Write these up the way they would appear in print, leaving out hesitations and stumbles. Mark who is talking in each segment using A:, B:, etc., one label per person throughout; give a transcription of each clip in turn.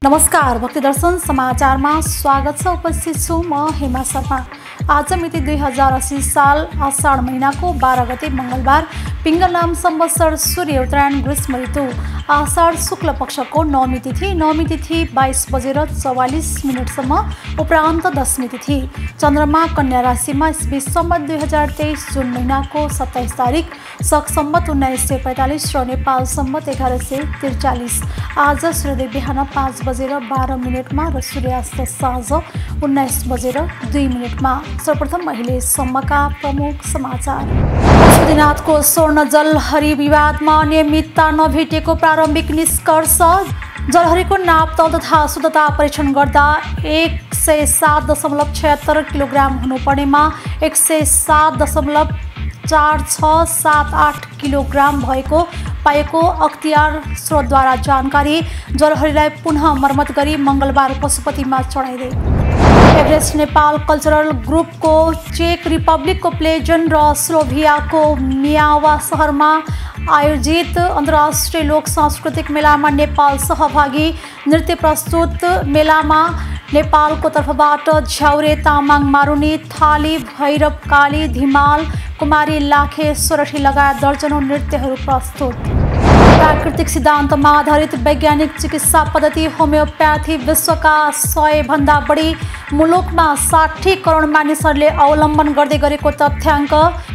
A: नमस्कार, भक्ति दर्शन समाचारमा स्वागत छ। उपस्थित छु म हेमा शर्मा। आज मिति 2080 साल आषाढ महिनाको 12 गते मंगलबार पिंगलनाम संवत्सर सूर्य उत्तरायण ग्रीष्म ऋतु आषाढ शुक्ल पक्षको नवमी तिथि 22 बजेर 44 मिनटसम्म उपरान्त दशमी तिथि। चन्द्रमा कन्या राशिमा इस्वी सम्वत 2023 जुन महिनाको 27 तारिक शक सम्वत 1945 र नेपाल सम्वत 1143। आज सूर्योदय बिहान 5 बजेर 12 मिनटमा र सूर्यास्त साँझ 19 बजेर 2 मिनटमा। सर्वप्रथम अहिलेसम्मका प्रमुख समाचार। पशुपतिनाथको स्वर्ण जलहरी विवादमा नियमितता नभेटेको प्रारम्भिक निष्कर्ष। जलहरीको नापतौल तथा शुद्धता परीक्षण गर्दा 107.76 किलोग्राम हुनुपर्नेमा 107.4678 किलोग्राम पाएको अख्तियार स्रोतद्वारा जानकारी। जलहरीलाई पुनः मर्मत गरी मंगलबार पशुपतिमा चढाइदिए। एभरेस्ट नेपाल कल्चरल ग्रुपको चेक रिपब्लिकको प्लेजन र स्लोभियाको मियावा शहरमा आयोजित अन्तर्राष्ट्रिय लोक सांस्कृतिक मेलामा नेपाल सहभागी। नृत्य प्रस्तुत मेलामा नेपालको तर्फबाट झ्याउरे, तामाङ, मारुनी, थाली, भैरव, काली, धिमाल, कुमारी, लाखे, सोरठी लगायत दर्जनौं नृत्यहरू प्रस्तुत। प्राकृतिक सिद्धान्तमा आधारित वैज्ञानिक चिकित्सा पद्धति होमियोप्याथी विश्वका 100 भन्दा बढी मुलुकमा 60 करोड मानिसहरूले अवलम्बन गर्दै गरेको तथ्याङ्क।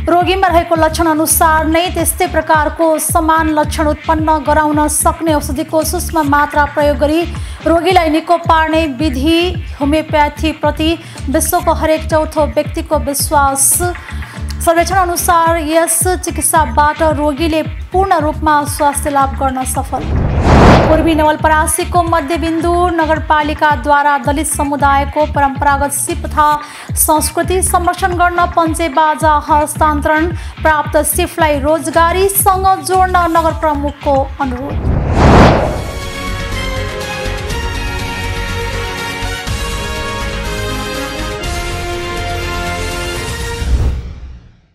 A: रोगीमा रहेको लक्षण अनुसार नै त्यस्तै प्रकारको समान लक्षण उत्पन्न गराउन सक्ने औषधिको सूक्ष्म मात्रा प्रयोग गरी रोगीलाई निको पार्ने विधि होमियोप्याथी प्रति विश्वको हरेक चौथो व्यक्तिको विश्वास। सर्वेक्षण अनुसार यस चिकित्साबाट रोगीले पूर्ण रूपमा स्वास्थ्य लाभ गर्न सफल। पूर्वी नवलपरासीको मध्यबिन्दु नगरपालिकाद्वारा दलित समुदायको परम्परागत सिप तथा संस्कृति संरक्षण गर्न पञ्चे बाजा हस्तान्तरण। प्राप्त सिपलाई रोजगारीसँग जोड्न नगर प्रमुखको अनुरोध।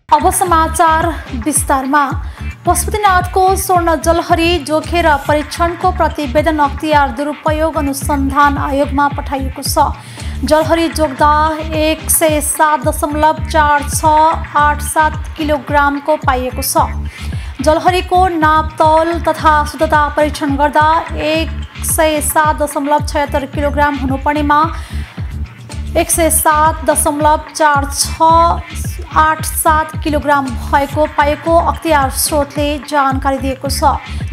A: अब समाचार विस्तारमा। पशुपतिनाथको स्वर्ण जलहरी जोखेर परीक्षणको प्रतिवेदन अख्तियार दुरुपयोग अनुसन्धान आयोगमा पठाइएको छ। जलहरी जोग्दा 107.4687 किलोग्रामको पाइएको छ। जलहरीको नापतौल तथा शुद्धता परीक्षण गर्दा 107.76 किलोग्राम हुनुपर्नेमा 107.4687 किलोग्राम पाएको अख्तियार स्रोतले जानकारी दिएको छ।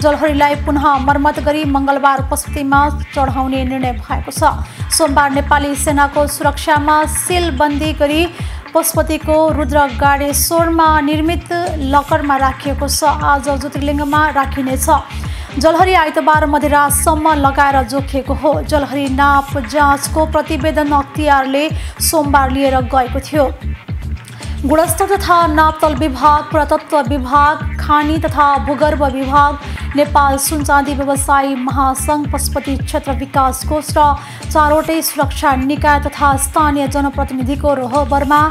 A: जलहरीलाई पुनः मर्मत गरी मंगलबार पशुपतिमा चढाउने निर्णय भएको छ। सोमबार नेपाली सेनाको सुरक्षामा सिलबन्दी गरी पशुपतिको रुद्रगाडेश्वरमा निर्मित लकरमा राखिएको छ। आज ज्योतिर्लिङ्गमा राखिनेछ। जलहरी आइतबार मध्यरातसम्म लगाएर जोखिएको हो। जलहरी नाप जाँचको प्रतिवेदन अख्तियारले सोमबार लिएर गएको थियो। गुणस्तर तथा नापतौल विभाग, पुरातत्व विभाग, खानी तथा भूगर्भ विभाग, नेपाल सुनचाँदी व्यवसायी महासंघ, पशुपति क्षेत्र विकास कोष र चारवटै सुरक्षा निकाय तथा स्थानीय जनप्रतिनिधिको रोहबरमा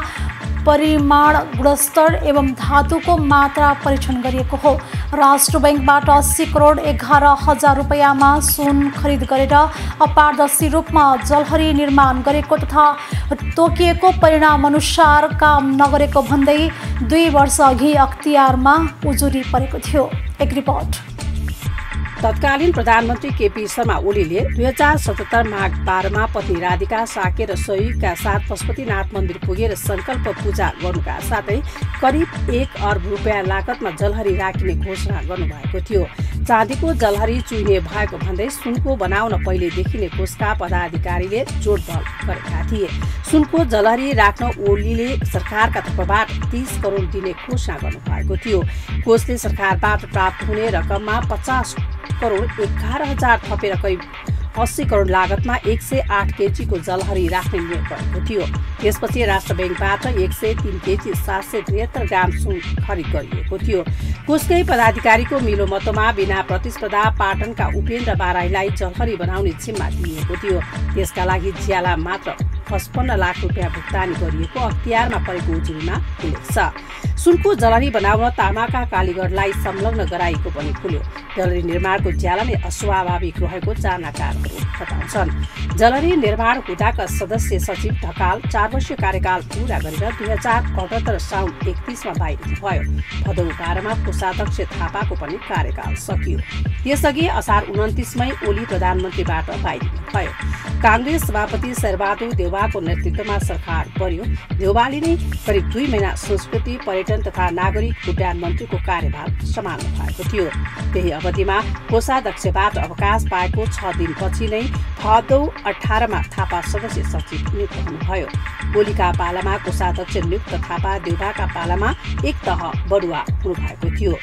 A: परिमाण, गुणस्तर एवं धातुको मात्रा परीक्षण गरिएको हो। राष्ट्र बैंकबाट 80 करोड 11 हजार रुपैयाँमा सुन खरिद गरेर अपारदर्शी रूपमा जलहरी निर्माण गरेको तथा तोकिएको परिणाम अनुसार काम नगरेको भन्दै 2 वर्ष अघि अख्तियारमा उजुरी परेको थियो। एक रिपोर्ट।
B: तत्कालीन प्रधानमन्त्री केपी शर्मा ओलीले 2077 माघ 12 मा पत्नी राधिका साके र सहयोगका साथ पशुपतिनाथ मन्दिर पुगेर संकल्प पूजा गर्नुका साथै करिब 1 अर्ब रुपियाँ लागतमा जलहरी राखिने घोषणा गर्नुभएको थियो। चाँदीको जलहरी चुइने भएको भन्दै सुनको बनाउन पहिलेदेखि नै कोषका पदाधिकारीले जोडबल गरेका थिए। सुनको जलहरी राख्न ओलीले सरकारका तर्फबाट 30 करोड दिने घोषणा गर्नुभएको थियो। कोषले सरकारबाट प्राप्त हुने रकममा 50 करोड 11 हजार थपेर करिब 80 करोड लागतमा 108 केजीको जलहरी राख्ने निर्णय गरेको थियो। त्यसपछि राष्ट्र बैंकबाट 103 केजी 773 ग्राम सुन खरिद गरिएको थियो। कोषकै पदाधिकारीको मिलोमतोमा बिना प्रतिस्पर्धा पाटनका उपेन्द्र बाराईलाई जलहरी बनाउने जिम्मा दिएको थियो। त्यसका लागि ज्याला मात्र 55 लाख रुपियाँ भुक्तानी गरिएको अख्तियारमा परेको जुरीमा उल्लेख छ। सुनको जलहरी बनाउन तामाका कालीगढलाई संलग्न गराएको पनि खुल्यो। जलहरी निर्माणको ज्याला नै अस्वाभाविक रहेको जानकारहरू बताउँछन्। जलहरी निर्माण हुँदाका सदस्य सचिव ढकाल 4 वर्षीय कार्यकाल पूरा गरेर 2078 साउन 31 मा बाहिर भयो। भदौ 12 मा कोषाध्यक्ष थापाको पनि कार्यकाल सकियो। त्यसअघि असार 29 मै ओली प्रधानमन्त्रीबाट बाहिर भयो। कांग्रेस सभापति शेरबहादुर देउवाको नेतृत्वमा सरकार बन्यो। देउवाले नै करिब 2 महिना संस्कृति, पर्यटन तथा नागरिक उड्डयन मन्त्रीको कार्यभार सम्हाल्नु भएको थियो। त्यही अवधिमा कोषाध्यक्षबाट अवकाश पाएको 6 दिनपछि नै भदौ 18 मा थापा सदस्य सचिव नियुक्त हुनुभयो। ओलीका पालामा कोषाध्यक्ष नियुक्त थापा देउवाका पालामा एक तह बढुवा हुनुभएको थियो।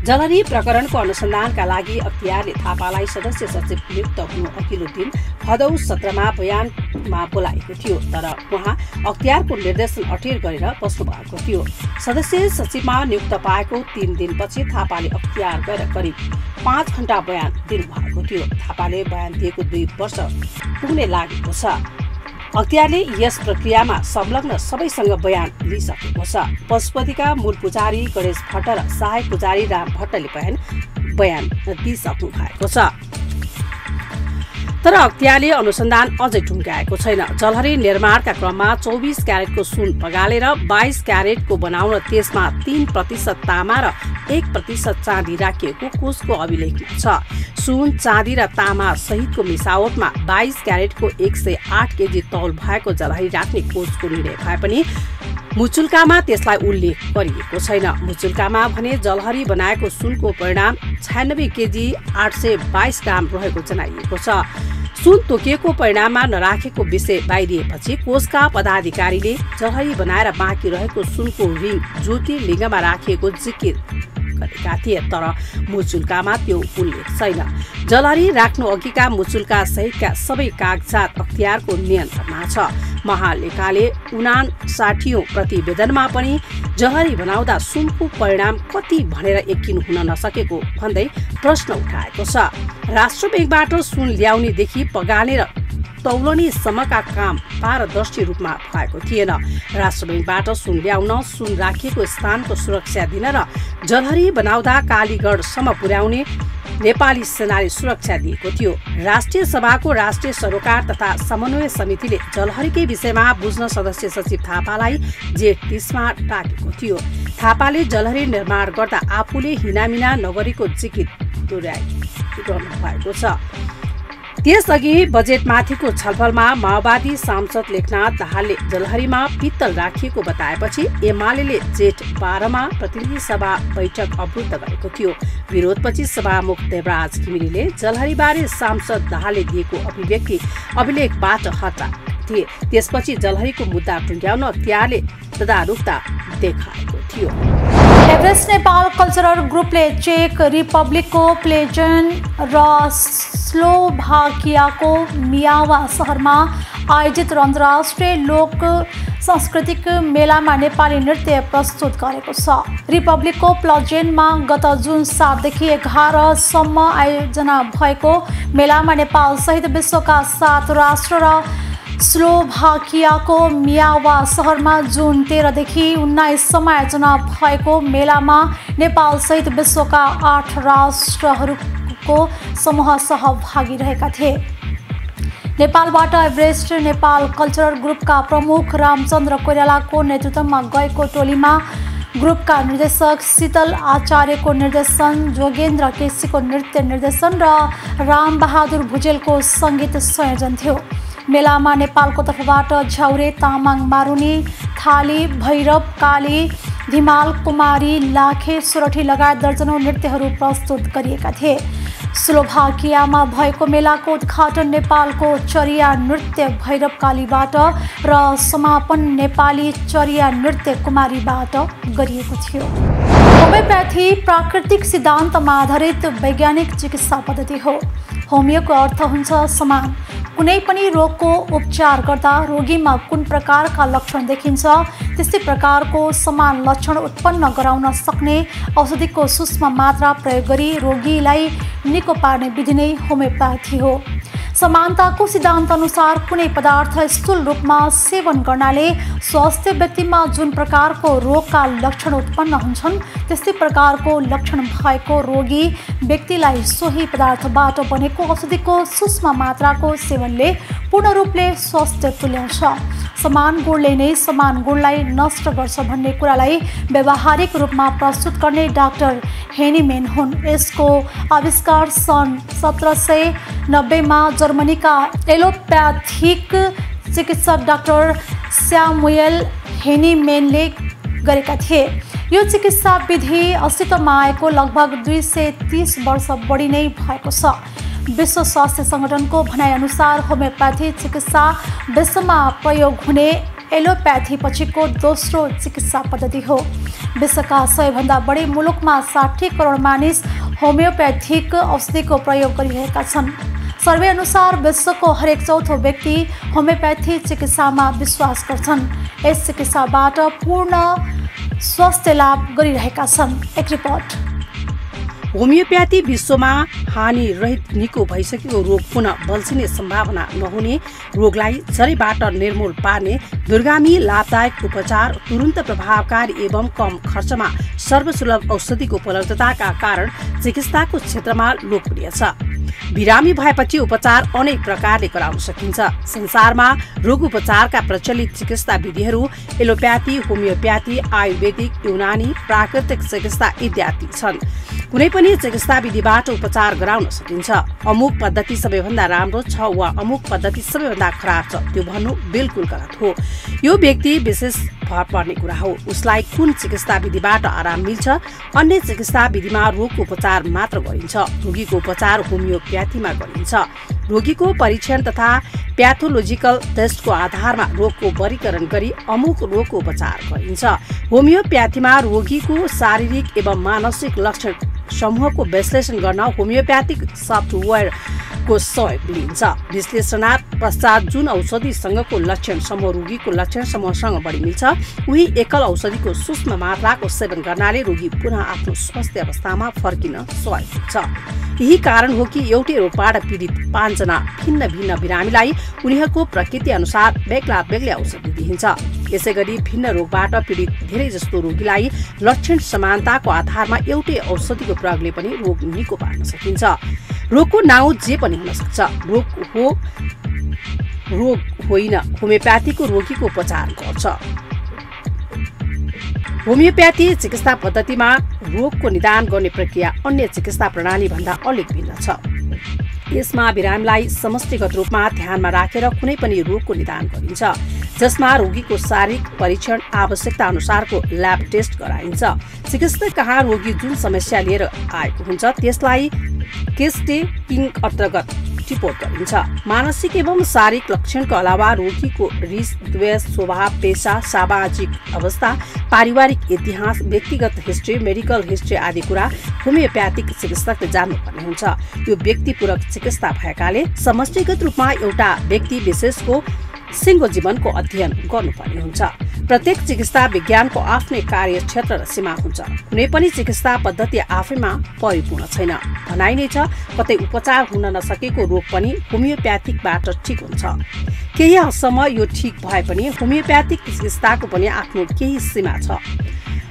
B: जलहरी प्रकरणको अनुसन्धानका लागि अख्तियारले थापालाई सदस्य सचिव नियुक्त हुनु अघिल्लो दिन भदौ 17 मा बयानमा बोलाएको थियो। तर उहाँ अख्तियारको निर्देशन अठेर गरेर बस्नु भएको थियो। सदस्य सचिवमा नियुक्त पाएको 3 दिनपछि थापाले अख्तियार गएर करिब 5 घण्टा बयान दिनुभएको थियो। थापाले बयान दिएको 2 वर्ष पुग्ने लागेको छ। अख्तियारले यस प्रक्रियामा संलग्न सबैसँग बयान लिइसकेको छ। पशुपतिका मूल पुजारी गणेश भट्ट र सहायक पुजारी राम भट्टले बयान दिइसक्नु भएको छ। तर अख्तियारले अनुसन्धान अझै टुङ्ग्याएको छैन। जलहरी निर्माणका क्रममा 24 क्यारेटको सुन पगालेर 22 क्यारेटको बनाउन त्यसमा 3% तामा र 1% चाँदी राखिएको कोषको अभिलेखमा छ। सुन, चाँदी र तामा सहितको मिसावटमा 22 क्यारेटको 108 केजी तौल भएको जलहरी राख्ने कोषको निर्णय भए पनि मुचुल्कामा त्यसलाई उल्लेख गरिएको छैन। मुचुल्कामा भने जलहरी बनाएको सुनको परिणाम 96 केजी 822 ग्राम रहेको जनाइएको छ। सुन तोकिएको परिणाममा नराखेको विषय बाहिरिएपछि कोषका पदाधिकारीले जलहरी बनाएर बाँकी रहेको सुनको रिङ ज्योतिर्लिङ्गमा राखिएको जिकिर गरेका थिए। तर मुचुल्कामा त्यो उल्लेख छैन। जलहरी राख्नु अघिका मुचुल्का सहितका सबै कागजात अख्तियारको नियन्त्रणमा छ। महालेखाले 59औं प्रतिवेदनमा पनि जलहरी बनाउँदा सुनको परिणाम कति भनेर यकिन हुन नसकेको भन्दै प्रश्न उठाएको छ। राष्ट्र बैंकबाट सुन ल्याउनेदेखि पगाल्ने र तौलनीसम्मका काम पारदर्शी रूपमा भएको थिएन। राष्ट्र बैंकबाट सुन ल्याउन, सुन राखिएको स्थानको सुरक्षा दिन र जलहरी बनाउँदा कालीगढसम्म पुर्याउने नेपाली सेनाले सुरक्षा दिएको थियो। राष्ट्रिय सभाको राष्ट्रिय सरोकार तथा समन्वय समितिले जलहरीकै विषयमा बुझ्न सदस्य सचिव थापालाई जेठ 30 मा टाकेको थियो। थापाले जलहरी निर्माण गर्दा आफूले हिनामिना नगरेको जिकिर दोहोर्याइरहनु भएको छ। त्यसअघि बजेटमाथिको छलफलमा माओवादी सांसद लेखनाथ दाहालले जलहरीमा पित्तल राखिएको बताएपछि एमाले जेठ 12 मा प्रतिनिधि सभा बैठक अवरुद्ध गरेको थियो। विरोधपछि सभामुख देवराज घिमिरेले जलहरीबारे सांसद दाहालले दिएको अभिलेखबाट हटाए। त्यसपछि जलहरीको मुद्दा टुङ्ग्याउन अख्तियारले तदारुकता देखाएको थियो।
A: एभरेस्ट नेपाल कल्चरल ग्रुपले चेक रिपब्लिकको प्लेजन र स्लोभाकियाको मियावा शहरमा आयोजित अन्तर्राष्ट्रिय लोक सांस्कृतिक मेलामा नेपाली नृत्य प्रस्तुत गरेको छ। रिपब्लिकको प्लजेनमा गत जुन 7 देखि 11 सम्म आयोजना भएको मेलामा नेपाल सहित विश्वका 7 राष्ट्र र स्लोभाकियाको मियावा शहरमा जुन 13 देखि 19 सम्म आयोजना भएको मेलामा नेपाल सहित विश्वका 8 राष्ट्रहरूको समूह सहभागी रहेका थिए। नेपालबाट एभरेस्ट नेपाल कल्चरल ग्रुपका प्रमुख रामचन्द्र कोइरालाको नेतृत्वमा गएको टोलीमा ग्रुपका निर्देशक शीतल आचार्यको निर्देशन, जोगेन्द्र केसीको नृत्य निर्देशन र रामबहादुर भुजेलको सङ्गीत संयोजन थियो। मेलामा नेपालको तर्फबाट झ्याउरे, तामाङ, मारुनी, थाली, भैरव, काली, धिमाल, कुमारी, लाखे, सोरठी लगायत दर्जनौं नृत्यहरू प्रस्तुत गरिएका थिए। स्लोभाकियामा भएको मेलाको उद्घाटन नेपालको चरिया नृत्य भैरव कालीबाट र समापन नेपाली चरिया नृत्य कुमारीबाट गरिएको थियो। होमियोप्याथी प्राकृतिक सिद्धान्तमा आधारित वैज्ञानिक चिकित्सा पद्धति हो। होमियोको अर्थ हुन्छ समान। कुनै पनि रोगको उपचार गर्दा रोगीमा कुन प्रकारका लक्षण देखिन्छ त्यस्तै प्रकारको समान लक्षण उत्पन्न गराउन सक्ने औषधिको सूक्ष्म मात्रा प्रयोग गरी रोगीलाई निको पार्ने विधि नै होमियोप्याथी हो। समानताको सिद्धान्त अनुसार कुनै पदार्थ स्थूल रूपमा सेवन गर्नाले स्वास्थ्य व्यक्तिमा जुन प्रकारको रोगका लक्षण उत्पन्न हुन्छन् त्यस्तै प्रकारको लक्षण भएको रोगी व्यक्तिलाई सोही पदार्थबाट बनेको औषधिको सूक्ष्म मात्राको सेवनले पूर्ण रूपले स्वास्थ्य तुल्याउँछ। समान गुणले नै समान गुणलाई नष्ट गर्छ भन्ने कुरालाई व्यावहारिक रूपमा प्रस्तुत गर्ने डाक्टर हेनीमेन हुन्। यसको आविष्कार सन् 1790मा जर्मनीका एलोप्याथिक चिकित्सक डाक्टर स्यामुएल हेनीमेनले गरेका थिए। यो चिकित्सा विधि अस्तित्वमा आएको लगभग 230 वर्ष बढी नै भएको छ। विश्व स्वास्थ्य सङ्गठनको भनाइअनुसार होमियोप्याथी चिकित्सा विश्वमा प्रयोग हुने एलोप्याथी पछिको दोस्रो चिकित्सा पद्धति हो। विश्वका 100भन्दा बढी मुलुकमा 60 करोड मानिस होमियोप्याथिक औषधिको प्रयोग गरिरहेका छन्। सर्वे अनुसार विश्वको हरेक चौथो व्यक्ति होमियोप्याथी चिकित्सामा विश्वास गर्छन्। यस चिकित्साबाट पूर्ण स्वास्थ्य लाभ गरिरहेका छन्। एक रिपोर्ट।
B: होमियोप्याथी विश्वमा हानि रहित निको भइसकेको रोग पुनः बल्झिने सम्भावना नहुने, रोगलाई जड़ैबाट निर्मूल पार्ने दूरगामी लाभदायक उपचार, तुरन्त प्रभावकारी एवं कम खर्चमा सर्वसुलभ औषधिको उपलब्धताका कारण चिकित्साको क्षेत्रमा लोकप्रिय छ। बिरामी भएपछि उपचार अनेक प्रकारले गराउन सकिन्छ। संसारमा रोग उपचारका प्रचलित चिकित्सा विधिहरू एलोप्याथी, होमियोप्याथी, आयुर्वेदिक, युनानी, प्राकृतिक चिकित्सा इत्यादि छन्। कुनै पनि चिकित्सा विधिबाट उपचार गराउन सकिन्छ। अमुक पद्धति सबैभन्दा राम्रो छ वा अमुक पद्धति सबैभन्दा खराब छ त्यो भन्नु बिल्कुल गलत हो। यो व्यक्ति विशेष भर पर्ने कुरा हो। उसलाई कुन चिकित्सा विधिबाट आराम मिल्छ। अन्य चिकित्सा विधिमा रोगको उपचार मात्र गरिन्छ। रोगीको उपचार होमियोप्याथीमा गरिन्छ। रोगीको परीक्षण तथा प्याथोलोजिकल टेस्टको आधारमा रोगको वर्गीकरण गरी अमुक रोगको उपचार गरिन्छ। होमियोप्याथीमा रोगीको शारीरिक एवं मानसिक लक्षण समूहको विश्लेषण गर्न होमियोप्याथिक सफ्टवेयरको सहयोग लिइन्छ। विश्लेषणात् पश्चात जुन औषधिसँगको लक्षण समूह रोगीको लक्षण समूहसँग बढी मिल्छ उही एकल औषधिको सूक्ष्म मात्राको सेवन गर्नाले रोगी पुनः आफ्नो स्वास्थ्य अवस्थामा फर्किन सहयोग हुन्छ। यही कारण हो कि एउटै रोगबाट पीडित 5 जना भिन्न भिन्न बिरामीलाई उनीहरूको प्रकृति अनुसार बेग्ला बेग्लै औषधि दिइन्छ। यसैगरी भिन्न रोगबाट पीडित धेरै जस्तो रोगीलाई लक्षण समानताको आधारमा एउटै औषधिको प्रयोगले पनि रोग निको पार्न सकिन्छ। रोगको नाउँ जे पनि हुन सक्छ। रोग होइन। होमियोप्याथीको रोगीको उपचार गर्छ। होमियोप्याथी चिकित्सा पद्धतिमा रोगको निदान गर्ने प्रक्रिया अन्य चिकित्सा प्रणाली भन्दा अलग भिन्न छ। यसमा बिरामीलाई समष्टिगत रूपमा ध्यानमा राखेर कुनै पनि रोगको निदान गरिन्छ, जसमा रोगीको शारीरिक परीक्षण आवश्यकता अनुसारको ल्याब टेस्ट गराइन्छ। चिकित्सक कहाँ रोगी जुन समस्या लिएर आएको हुन्छ त्यसलाई केस टेकिङ अन्तर्गत रिपोर्ट गरिन्छ। मानसिक एवं शारीरिक लक्षणको अलावा रोगीको रिस, द्वेष, स्वभाव, पेशा, सामाजिक अवस्था, पारिवारिक इतिहास, व्यक्तिगत हिस्ट्री, मेडिकल हिस्ट्री आदि कुरा होमियोप्याथिक चिकित्सकले जान्नुपर्ने हुन्छ। यो व्यक्तिपूरक चिकित्सा भएकाले समष्टिगत रूपमा एउटा व्यक्ति विशेषको सिङ्गो जीवनको अध्ययन गर्नुपर्ने हुन्छ। प्रत्येक चिकित्सा विज्ञानको आफ्नै कार्यक्षेत्र र सीमा हुन्छ। कुनै पनि चिकित्सा पद्धति आफैमा परिपूर्ण छैन। भनाइ नै छ कतै उपचार हुन नसकेको रोग पनि होमियोप्याथिकबाट ठिक हुन्छ। केही हदसम्म यो ठिक भए पनि होमियोप्याथिक चिकित्साको पनि आफ्नो केही सीमा छ।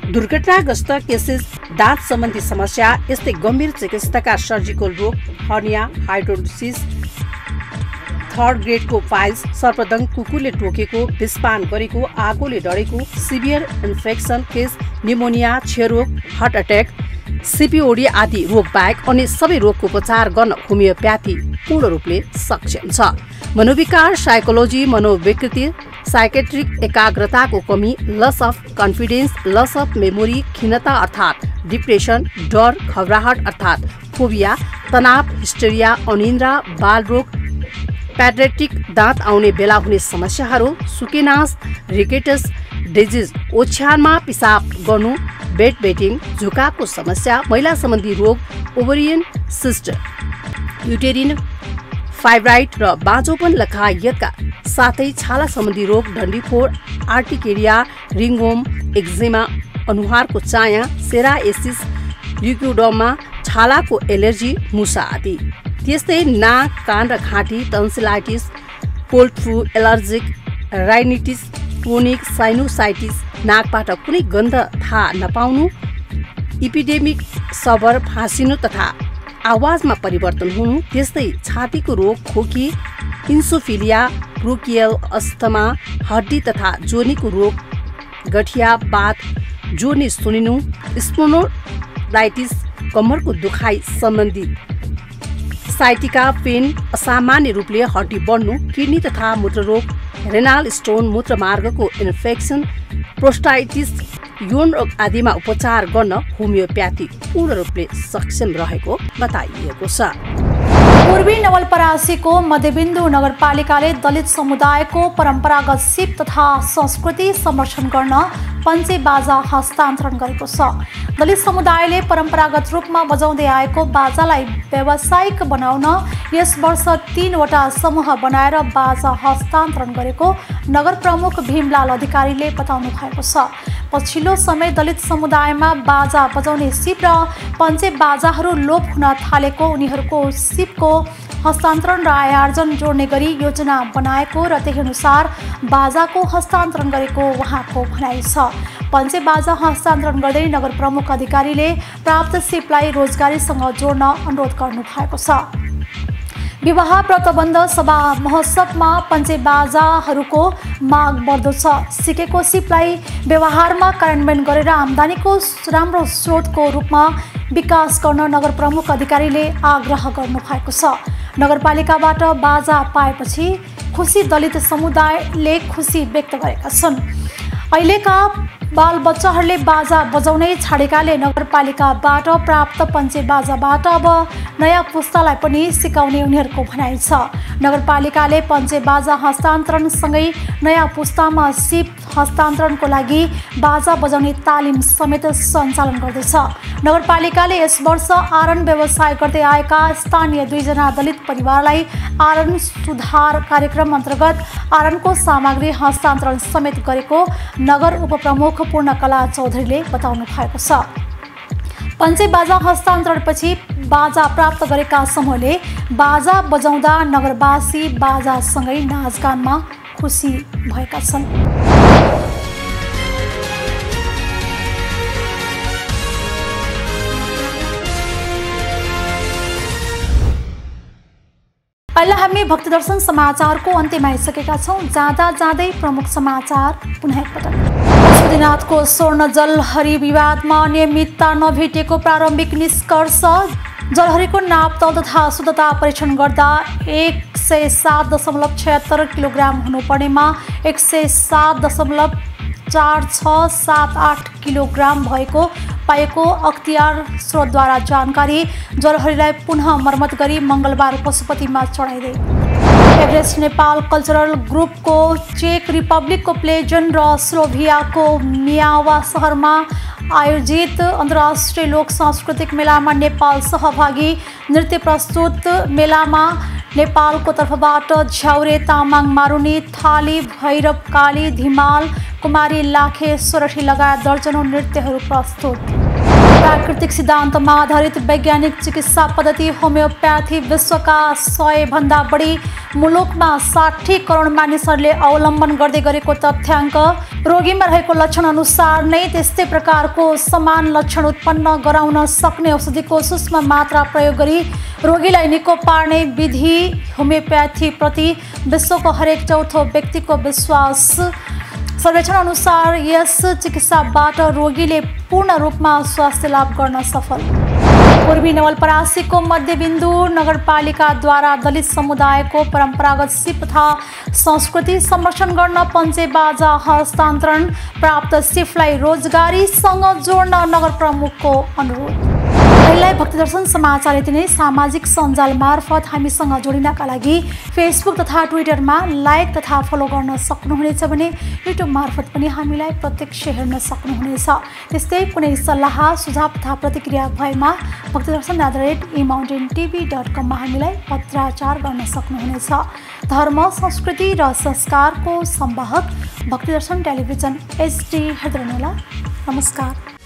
B: दुर्घटनाग्रस्त केसेस, दाँत सम्बन्धी समस्या, यस्तै गम्भीर चिकित्साका सर्जिकल रोग, हर्निया, हाइड्रोसिस, थर्ड ग्रेडको फाइल्स, सर्पदंग, कुकुरले टोकेको, विषपान गरेको, आगोले डढेको, सिभियर इन्फेक्सन केस, निमोनिया, क्षयरोग, हार्ट अट्याक, सीपीओडी आदि रोग बाहेक अन्य सबै रोगको उपचार गर्न होमियोप्याथी पूर्ण रूपले सक्षम छ। मनोविकार, साइकोलोजी, मनोविकृति, साइकेट्रिक एकाग्रताको कमी, loss of confidence, loss of memory, खिन्नता अर्थात् डिप्रेसन, डर, घबराहट अर्थात् फोबिया, तनाव, हिस्टेरिया, अनिन्द्रा, बालरोग, प्याड्रेटिक, दाँत आउने बेला हुने समस्याहरू, सुकेनास, रिकेटस डिजिज, ओछ्यानमा पिसाब गर्नु, बेड बेटिङ, झुकाको समस्या, महिला सम्बन्धी रोग, ओभरियन सिस्ट, युटेरिन फाइब्राइड र बाँझोपन लगायतका साथै छाला सम्बन्धी रोग, डन्डीफोर, आर्टिकेरिया, रिङवोम, एक्जिमा, अनुहारको चाया, सेराएसिस, ल्युकोडमा, छालाको एलर्जी, मुसा आदि। त्यस्तै नाक, कान र घाँटी, tonsillitis, cold flu, allergic rhinitis, chronic sinusitis, नाकबाट कुनै गन्ध थाहा नपाउनु, इपिडेमिक सबर फाँसिनु तथा आवाजमा परिवर्तन हुनु, त्यस्तै छातीको रोग, खोकी, इन्सोफिलिया, ब्रोकियल अस्थमा, हड्डी तथा जोर्नीको रोग, गठिया, बात, जोर्नी सुनिनु, स्पोन्डिलाइटिस, कम्मरको दुखाइ सम्बन्धी साइटिका पेन, असामान्य रूपले हड्डी बढ्नु, किडनी तथा मूत्ररोग, रेनाल स्टोन, मूत्रमार्गको इन्फेक्सन, प्रोस्टाइटिस, यौन रोग आदिमा उपचार गर्न होमियोप्याथी पूर्ण रूपले सक्षम रहेको बताइएको छ।
A: पूर्वी नवलपरासीको मध्यबिन्दु नगरपालिकाले दलित समुदायको परम्परागत सिप तथा संस्कृति संरक्षण गर्न पञ्चे बाजा हस्तान्तरण गरेको छ। दलित समुदायले परम्परागत रूपमा बजाउँदै आएको बाजालाई व्यावसायिक बनाउन यस वर्ष 3 वटा समूह बनाएर बाजा हस्तान्तरण गरेको नगर प्रमुख भीमलाल अधिकारीले बताउनु भएको छ। पछिल्लो समय दलित समुदायमा बाजा बजाउने सिप र पञ्चे बाजाहरू लोप हुन थालेको, उनीहरूको सिपको हस्तान्तरण र आयोजन जोड्ने गरी योजना बनाएको र त्यही अनुसार बाजाको हस्तान्तरण गरेको उहाँको भनाइ छ। पञ्चे बाजा हस्तान्तरण गर्दै नगर प्रमुख अधिकारीले प्राप्त सिपलाई रोजगारीसँग जोड्न अनुरोध गर्नु भएको छ। विवाह, व्रतबन्ध, सभा, महोत्सवमा पञ्चे बाजाहरूको माग बढ्दो छ। सिकेको सिपलाई व्यवहारमा कार्यान्वयन गरेर आम्दानीको राम्रो स्रोतको रूपमा विकास गर्न नगर प्रमुख अधिकारीले आग्रह गर्नु भएको छ। नगरपालिकाबाट बाजा पाएपछि खुसी दलित समुदायले खुसी व्यक्त गरेका छन्। अहिलेका बालबच्चाहरूले बाजा बजाउनै छाडेकाले नगरपालिकाबाट प्राप्त पञ्चे बाजाबाट अब नयाँ पुस्तालाई पनि सिकाउने उनीहरूको भनाइ छ। नगरपालिकाले पञ्चे बाजा हस्तान्तरणसँगै नयाँ पुस्तामा सिप हस्तान्तरणको लागि बाजा बजाउने तालिम समेत सञ्चालन गर्दैछ। नगरपालिकाले यस वर्ष आरन व्यवसाय गर्दै आएका स्थानीय 2 जना दलित परिवारलाई आरन सुधार कार्यक्रम अन्तर्गत आरनको सामग्री हस्तान्तरण समेत गरेको नगर उपप्रमुख पूर्णकला चौधरीले बताउनु भएको छ। पञ्चे बाजा हस्तान्तरणपछि बाजा प्राप्त गरेका समूहले बाजा बजाउँदा नगरवासी बाजासँगै नाचगानमा खुसी भएका छन्। अहिले हामी भक्ति दर्शन समाचारको अन्त्यमा आइसकेका छौँ। जाँदा जाँदै प्रमुख समाचार पुनः एकपटक। पशुपतिनाथको स्वर्ण जलहरी विवादमा नियमितता नभेटेको प्रारम्भिक निष्कर्ष। जलहरीको नापतौल तथा शुद्धता परीक्षण गर्दा 107.76 किलोग्राम हुनुपर्नेमा 107.4678 किलोग्राम भएको पाएको अख्तियार स्रोतद्वारा जानकारी। जलहरीलाई पुनः मर्मत गरी मङ्गलबार पशुपतिमा चढाइदिए। एभरेस्ट नेपाल कल्चरल ग्रुपको चेक रिपब्लिकको प्लेजन र स्लोभियाको मियावा सहरमा आयोजित अन्तर्राष्ट्रिय लोक सांस्कृतिक मेलामा नेपाल सहभागी। नृत्य प्रस्तुत मेलामा नेपालको तर्फबाट झ्याउरे, तामाङ, मारुनी, थाली, भैरव, काली, धिमाल, कुमारी, लाखे, सोरठी लगायत दर्जनौं नृत्यहरू प्रस्तुत। प्राकृतिक सिद्धान्तमा आधारित वैज्ञानिक चिकित्सा पद्धति होमियोप्याथी विश्वका 100 भन्दा बढी मुलुकमा 60 करोड मानिसहरूले अवलम्बन गर्दै गरेको तथ्याङ्क। रोगीमा रहेको लक्षण अनुसार नै त्यस्तै प्रकारको समान लक्षण उत्पन्न गराउन सक्ने औषधिको सूक्ष्म मात्रा प्रयोग गरी रोगीलाई निको पार्ने विधि होमियोप्याथी प्रति विश्वको हरेक चौथो व्यक्तिको विश्वास। सर्वेक्षण अनुसार यस चिकित्साबाट रोगीले पूर्ण रूपमा स्वास्थ्य लाभ गर्न सफल। पूर्वी नवलपरासीको मध्यबिन्दु नगरपालिकाद्वारा दलित समुदायको परम्परागत सिप तथा संस्कृति संरक्षण गर्न पञ्चे बाजा हस्तान्तरण। प्राप्त सिपलाई रोजगारीसँग जोड्न नगर प्रमुखको अनुरोध। पहिला भक्ति दर्शन समाचार यति नै। सामाजिक सञ्जाल मार्फत हामीसँग जोडिनका लागि फेसबुक तथा ट्विटरमा लाइक तथा फलो गर्न सक्नुहुनेछ भने युट्युब मार्फत पनि हामीलाई प्रत्यक्ष हेर्न सक्नुहुनेछ। त्यस्तै कुनै सल्लाह सुझाव तथा प्रतिक्रिया भएमा भक्तिदर्शन@emountaintv.com मा हामीलाई पत्राचार गर्न सक्नुहुनेछ। धर्म, संस्कृति र संस्कारको संवाहक भक्तिदर्शन टेलिभिजन HD हेर्दै रहनुहोला। नमस्कार।